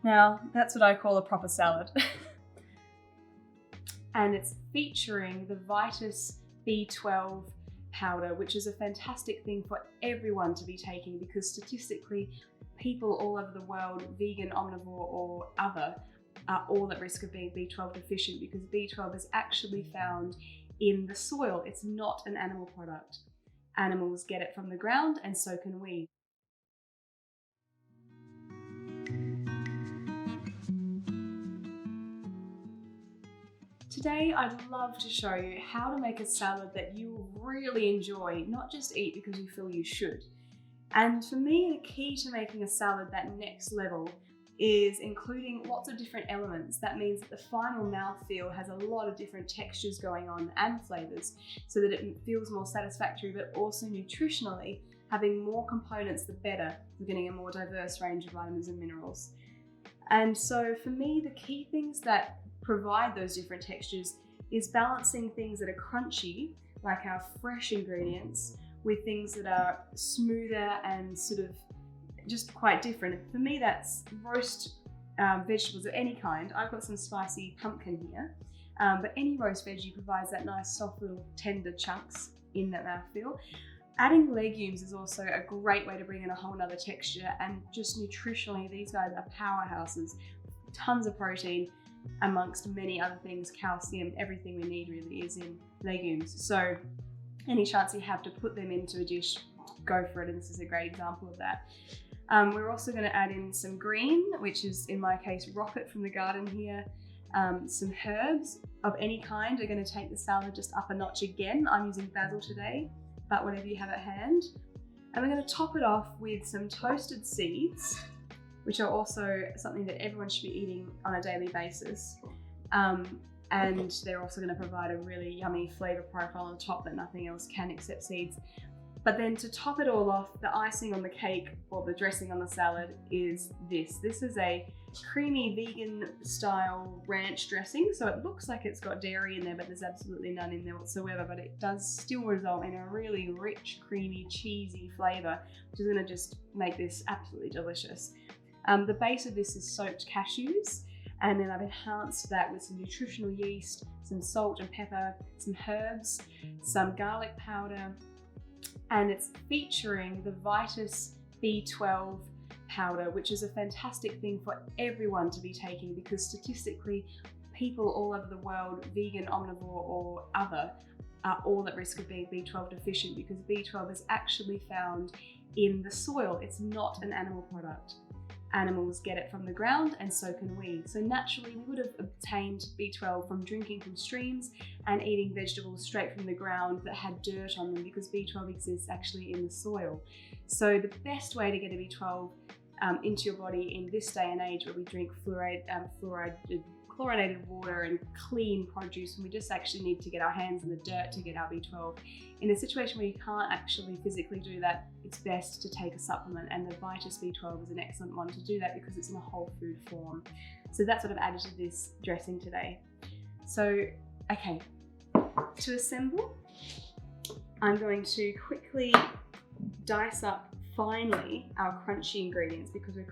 Now, that's what I call a proper salad. And it's featuring the VITUS B12 powder, which is a fantastic thing for everyone to be taking because statistically, people all over the world, vegan, omnivore or other, are all at risk of being B12 deficient because B12 is actually found in the soil. It's not an animal product. Animals get it from the ground and so can we. Today, I'd love to show you how to make a salad that you really enjoy, not just eat because you feel you should. And for me, the key to making a salad that next level is including lots of different elements. That means that the final mouthfeel has a lot of different textures going on and flavors so that it feels more satisfactory, but also nutritionally, having more components the better. We're getting a more diverse range of vitamins and minerals. And so for me, the key things that provide those different textures is balancing things that are crunchy, like our fresh ingredients, with things that are smoother and sort of just quite different. For me, that's roast vegetables of any kind. I've got some spicy pumpkin here, but any roast veggie provides that nice soft little tender chunks in that mouthfeel. Adding legumes is also a great way to bring in a whole nother texture, and just nutritionally, these guys are powerhouses. Tons of protein amongst many other things, calcium, everything we need really is in legumes. So any chance you have to put them into a dish, go for it, and this is a great example of that. We're also going to add in some green, which is in my case rocket from the garden here. Some herbs of any kind are going to take the salad just up a notch again. I'm using basil today, but whatever you have at hand. And we're going to top it off with some toasted seeds, which are also something that everyone should be eating on a daily basis. And they're also going to provide a really yummy flavor profile on top that nothing else can except seeds. But then to top it all off, the icing on the cake or the dressing on the salad is this. This is a creamy vegan style ranch dressing. So it looks like it's got dairy in there, but there's absolutely none in there whatsoever. But it does still result in a really rich, creamy, cheesy flavor, which is going to just make this absolutely delicious. The base of this is soaked cashews, and then I've enhanced that with some nutritional yeast, some salt and pepper, some herbs, some garlic powder, and it's featuring the VITUS B12 powder, which is a fantastic thing for everyone to be taking because statistically, people all over the world, vegan, omnivore or other, are all at risk of being B12 deficient because B12 is actually found in the soil. It's not an animal product. Animals get it from the ground and so can we. So naturally we would have obtained B12 from drinking from streams and eating vegetables straight from the ground that had dirt on them because B12 exists actually in the soil. So the best way to get a B12 into your body in this day and age where we drink chlorinated water and clean produce, and we just actually need to get our hands in the dirt to get our B12. In a situation where you can't actually physically do that, it's best to take a supplement, and the VITUS B12 is an excellent one to do that because it's in a whole food form. So that's what I've added to this dressing today. So, okay, to assemble, I'm going to quickly dice up finely our crunchy ingredients because we're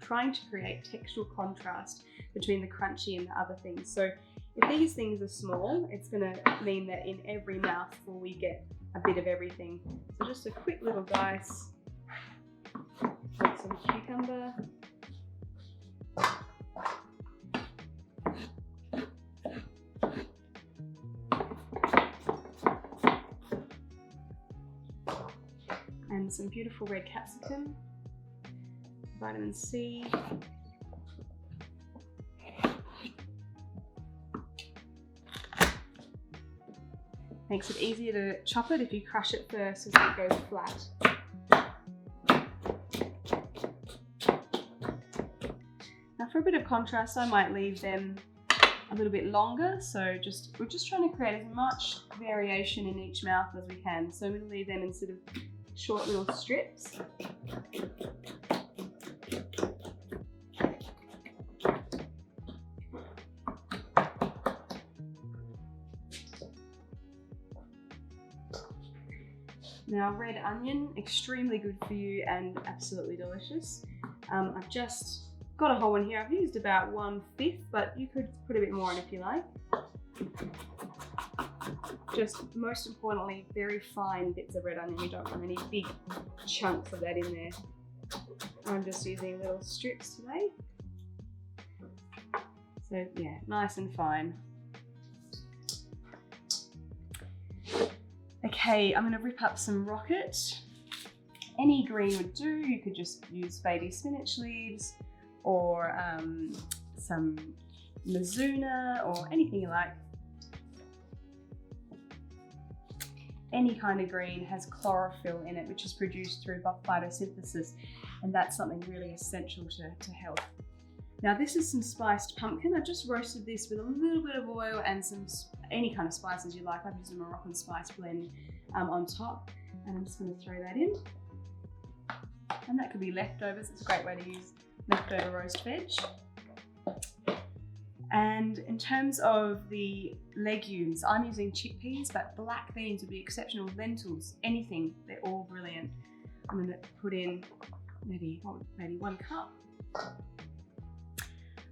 trying to create textural contrast between the crunchy and the other things. So if these things are small, it's going to mean that in every mouthful we get a bit of everything. So just a quick little dice of some cucumber. And some beautiful red capsicum, vitamin C, makes it easier to chop it if you crush it first so that it goes flat. Now for a bit of contrast, I might leave them a little bit longer. So we're just trying to create as much variation in each mouth as we can. So I'm going to leave them in sort of short little strips. Now red onion, extremely good for you and absolutely delicious. I've just got a whole one here. I've used about 1/5, but you could put a bit more in if you like. Just most importantly, very fine bits of red onion. You don't want any big chunks of that in there. I'm just using little strips today. So yeah, nice and fine. Okay, I'm gonna rip up some rocket. Any green would do. You could just use baby spinach leaves or some mizuna or anything you like. Any kind of green has chlorophyll in it, which is produced through photosynthesis, and that's something really essential to health. Now this is some spiced pumpkin. I just roasted this with a little bit of oil and any kind of spices you like. I've used a Moroccan spice blend on top, and I'm just going to throw that in. And that could be leftovers. It's a great way to use leftover roast veg. And in terms of the legumes, I'm using chickpeas, but black beans would be exceptional. Lentils, anything, they're all brilliant. I'm going to put in maybe 1 cup.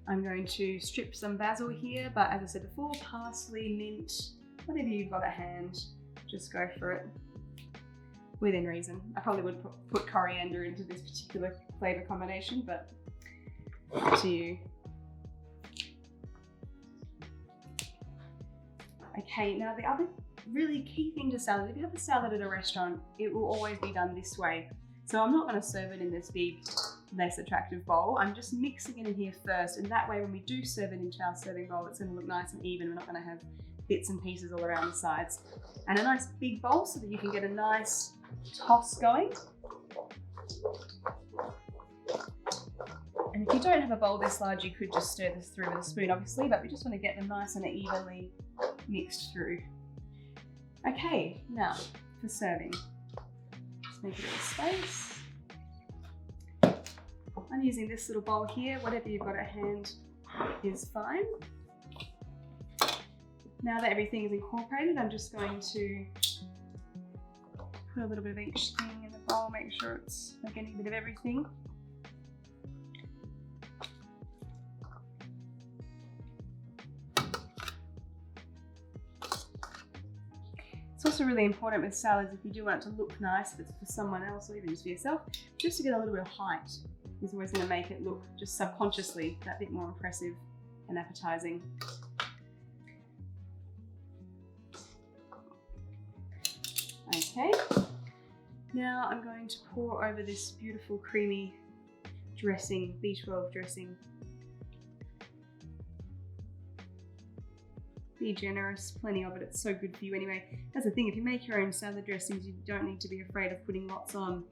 I'm going to strip some basil here, but as I said before, parsley, mint, whatever you've got at hand, just go for it. Within reason. I probably would put coriander into this particular flavour combination, but up to you. Okay, now the other really key thing to salad, if you have a salad at a restaurant, it will always be done this way. So I'm not going to serve it in this big, less attractive bowl. I'm just mixing it in here first, and that way when we do serve it into our serving bowl, it's going to look nice and even. We're not going to have bits and pieces all around the sides. And a nice big bowl so that you can get a nice toss going. And if you don't have a bowl this large, you could just stir this through with a spoon, obviously, but we just want to get them nice and evenly mixed through. Okay, now for serving. Just make a little space. I'm using this little bowl here. Whatever you've got at hand is fine. Now that everything is incorporated, I'm just going to put a little bit of each thing in the bowl, make sure we're getting a bit of everything. It's also really important with salads, if you do want it to look nice, if it's for someone else or even just for yourself, just to get a little bit of height is always going to make it look just subconsciously that bit more impressive and appetizing. Okay, now I'm going to pour over this beautiful creamy dressing, B12 dressing. Be generous, plenty of it, it's so good for you anyway. That's the thing, if you make your own salad dressings, you don't need to be afraid of putting lots on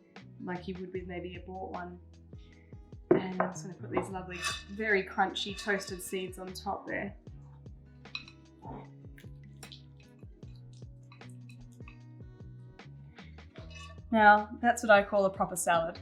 like you would with maybe a bought one. And I'm just going to put these lovely, very crunchy toasted seeds on top there. Now, that's what I call a proper salad.